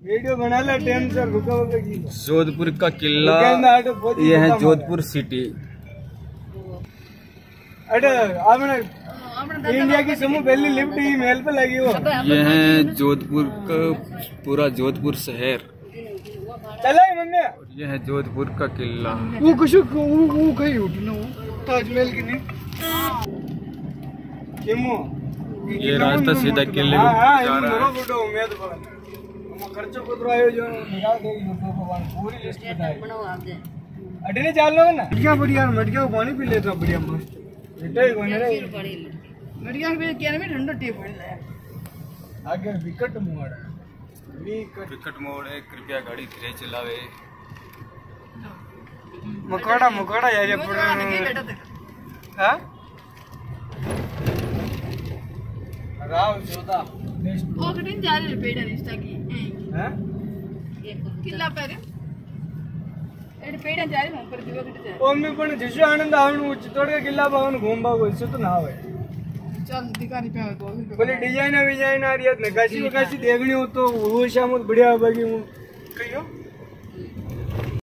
Video बना ले time से रुका होगा की जोधपुर का किला ये है जोधपुर सिटी। अरे आपने इंडिया की समूह पहली लिफ्ट ही महल पे लगी हो। ये है जोधपुर का पूरा जोधपुर शहर। चला ही मम्मी। ये है जोधपुर का किला। वो कुछ वो कहीं उठना हो ताजमहल की नहीं किमो ये रास्ता सीधा किले को जा रहा है। खर्चो को तो आयो जो निकाल दे यूट्यूब पर पूरी लिस्ट बताए अटने चाल लो ना मटकिया बढ़िया मटकिया पानी पी लेता बढ़िया मस्त बेटा ही बने रे मटकिया पे क्या में ठंडा टी पड़ रहा है आगे विकट मोड़ है। कृपया गाड़ी धीरे चलावे। मुकड़ा यार ये पूरा हां राव जोधा ఒకటిని జాలి పేడ ఇస్తాకి हैं किला पर एड पेड़ जारी हम पर दिवा किटे जाए ओम्मी पण जिसु आनंद आवनु चित्तौड़ का किला भवन घूमबा को इससे तो ना होए चल दिखानी पे तो बोले डिजाइन आ रही है नकाशी वकाशी देखनी हो तो वो शाम बढ़िया बाकी कहियो